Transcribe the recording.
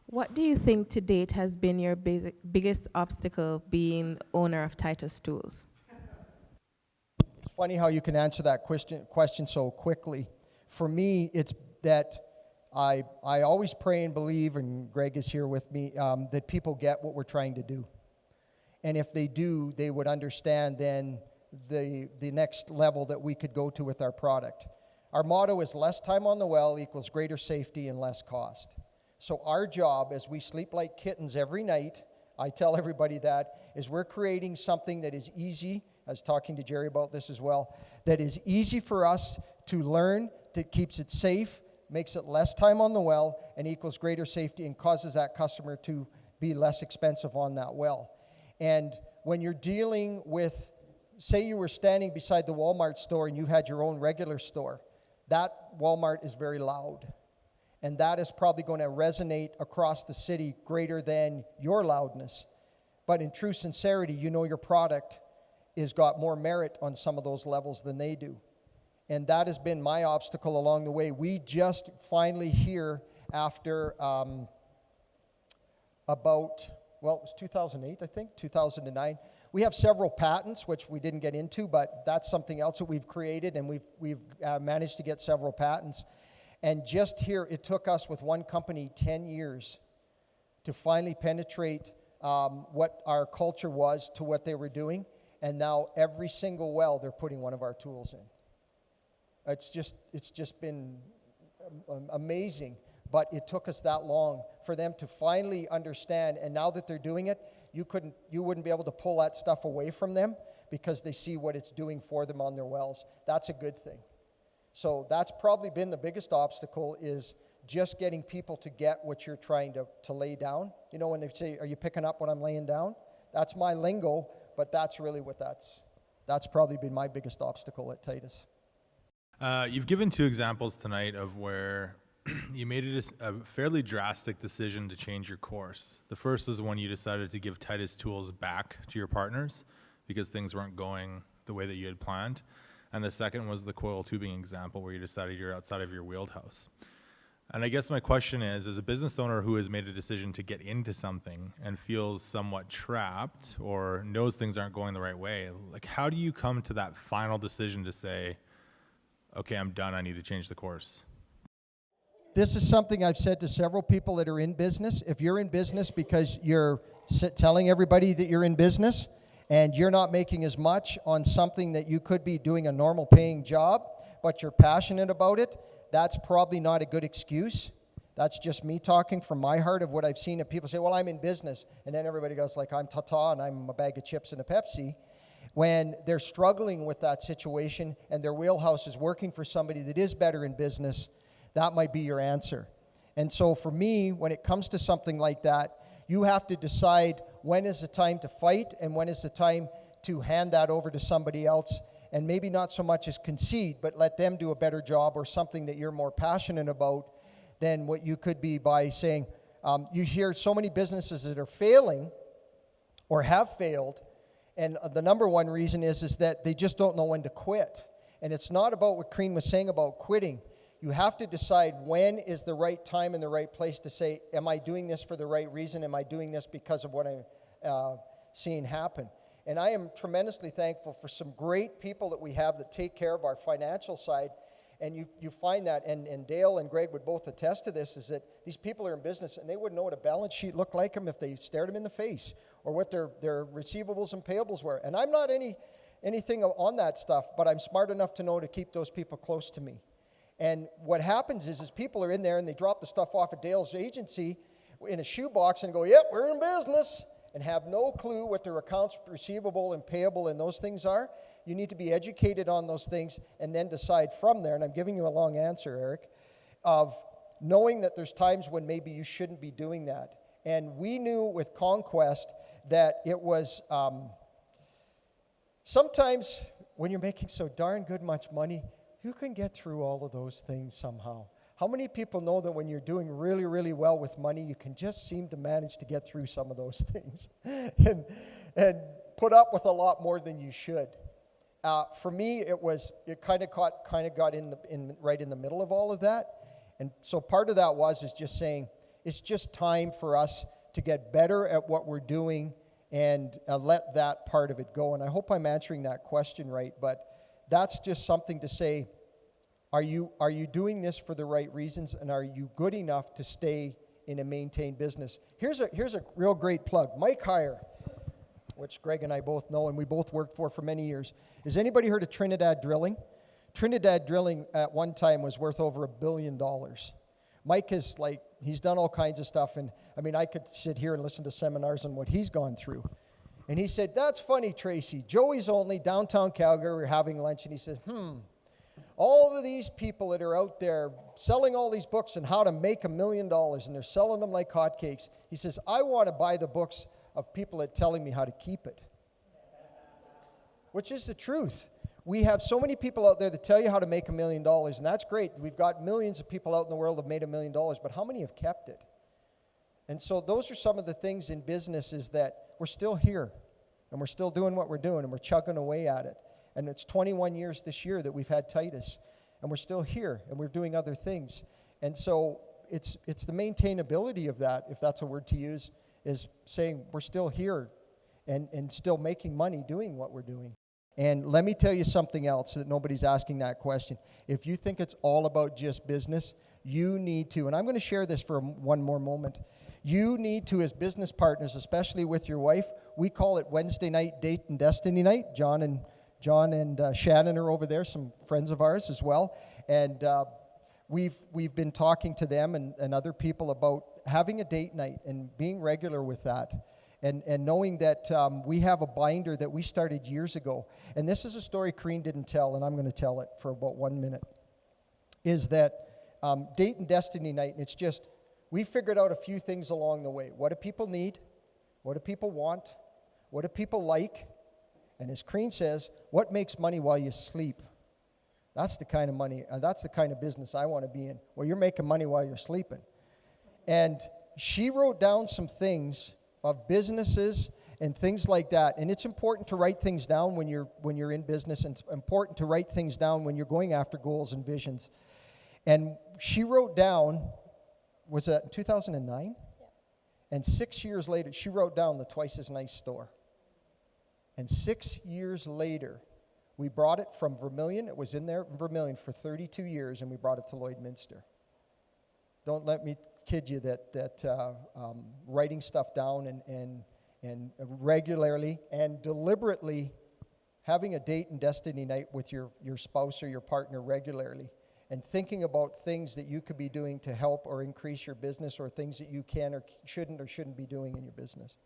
What do you think to date has been your biggest obstacle being owner of Titus Tools? It's funny how you can answer that question so quickly. For me, it's that I always pray and believe, and Greg is here with me, that people get what we're trying to do. And if they do, they would understand then the next level that we could go to with our product. Our motto is less time on the well equals greater safety and less cost. So our job, as we sleep like kittens every night, I tell everybody that, is we're creating something that is easy. I was talking to Jerry about this as well, that is easy for us to learn, that keeps it safe, makes it less time on the well, and equals greater safety and causes that customer to be less expensive on that well. And when you're dealing with, say you were standing beside the Walmart store and you had your own regular store, that Walmart is very loud. And that is probably going to resonate across the city greater than your loudness. But in true sincerity, you know your product has got more merit on some of those levels than they do. And that has been my obstacle along the way. We just finally here after it was 2008, I think, 2009. We have several patents, which we didn't get into, but that's something else that we've created, and we've managed to get several patents. And just here, it took us with one company 10 years to finally penetrate what our culture was to what they were doing. And now every single well, they're putting one of our tools in. It's just been amazing. But it took us that long for them to finally understand. And now that they're doing it, you wouldn't be able to pull that stuff away from them because they see what it's doing for them on their wells. That's a good thing. So that's probably been the biggest obstacle, is just getting people to get what you're trying to lay down. You know, when they say, are you picking up what I'm laying down? That's my lingo, but that's really what that's probably been my biggest obstacle at Titus. You've given two examples tonight of where you made a fairly drastic decision to change your course. The first is when you decided to give Titus tools back to your partners because things weren't going the way that you had planned. And the second was the coil tubing example where you decided you're outside of your wheelhouse. And I guess my question is, as a business owner who has made a decision to get into something and feels somewhat trapped or knows things aren't going the right way, like how do you come to that final decision to say, okay, I'm done, I need to change the course? This is something I've said to several people that are in business. If you're in business because you're telling everybody that you're in business, and you're not making as much on something that you could be doing a normal paying job, but you're passionate about it, that's probably not a good excuse. That's just me talking from my heart of what I've seen. If people say, well, I'm in business, and then everybody goes like, I'm Tata and I'm a bag of chips and a Pepsi. When they're struggling with that situation and their wheelhouse is working for somebody that is better in business, that might be your answer. And so for me, when it comes to something like that, you have to decide when is the time to fight and when is the time to hand that over to somebody else, and maybe not so much as concede, but let them do a better job or something that you're more passionate about than what you could be by saying, you hear so many businesses that are failing or have failed, and the number one reason is that they just don't know when to quit. And it's not about what Coreen was saying about quitting. You have to decide when is the right time and the right place to say, am I doing this for the right reason? Am I doing this because of what I'm seeing happen? And I am tremendously thankful for some great people that we have that take care of our financial side. And you find that, and Dale and Greg would both attest to this, is that these people are in business and they wouldn't know what a balance sheet looked like them if they stared them in the face, or what their receivables and payables were. And I'm not anything on that stuff, but I'm smart enough to know to keep those people close to me. And what happens is people are in there and they drop the stuff off at Dale's agency in a shoebox and go, yep, we're in business, and have no clue what their accounts receivable and payable and those things are. You need to be educated on those things and then decide from there, and I'm giving you a long answer, Eric, of knowing that there's times when maybe you shouldn't be doing that. And we knew with Conquest that it was sometimes when you're making so darn good much money, you can get through all of those things somehow. How many people know that when you're doing really, really well with money, you can just seem to manage to get through some of those things? and put up with a lot more than you should. For me, it kind of got right in the middle of all of that. And so part of that is just saying, it's just time for us to get better at what we're doing and let that part of it go. And I hope I'm answering that question right, but that's just something to say, are you doing this for the right reasons, and are you good enough to stay in a maintained business? Here's a real great plug. Mike Heyer, which Greg and I both know and we both worked for many years. Has anybody heard of Trinidad Drilling? Trinidad Drilling at one time was worth over $1 billion. Mike is he's done all kinds of stuff, and I mean, I could sit here and listen to seminars on what he's gone through. And he said, that's funny, Tracy. Joey's only downtown Calgary, we're having lunch, and he says, all of these people that are out there selling all these books on how to make $1 million, and they're selling them like hotcakes. He says, I want to buy the books of people that are telling me how to keep it. Which is the truth. We have so many people out there that tell you how to make $1 million, and that's great. We've got millions of people out in the world that have made $1 million, but how many have kept it? And so those are some of the things in business, is that we're still here, and we're still doing what we're doing, and we're chugging away at it. And it's 21 years this year that we've had Titus, and we're still here, and we're doing other things. And so it's the maintainability of that, if that's a word to use, is saying we're still here and still making money doing what we're doing. And let me tell you something else that nobody's asking that question. If you think it's all about just business, you need to, and I'm going to share this for one more moment, you need to, as business partners, especially with your wife, we call it Wednesday night date and destiny night. John and Shannon are over there, some friends of ours as well. And we've been talking to them and other people about having a date night and being regular with that. And knowing that we have a binder that we started years ago. And this is a story Coreen didn't tell, and I'm going to tell it for about 1 minute. Is that date and destiny night, and it's just, we figured out a few things along the way. What do people need? What do people want? What do people like? And as Coreen says, what makes money while you sleep? That's the kind of money, that's the kind of business I want to be in, where you're making money while you're sleeping. And she wrote down some things of businesses and things like that. And it's important to write things down when you're in business, and it's important to write things down when you're going after goals and visions. And she wrote down, was that in 2009? Yeah. And 6 years later, she wrote down the Twice as Nice store. And 6 years later, we brought it from Vermilion. It was in there in Vermilion for 32 years, and we brought it to Lloydminister. Don't let me kid you that writing stuff down and regularly and deliberately having a date and destiny night with your spouse or your partner regularly, and thinking about things that you could be doing to help or increase your business, or things that you can or shouldn't be doing in your business.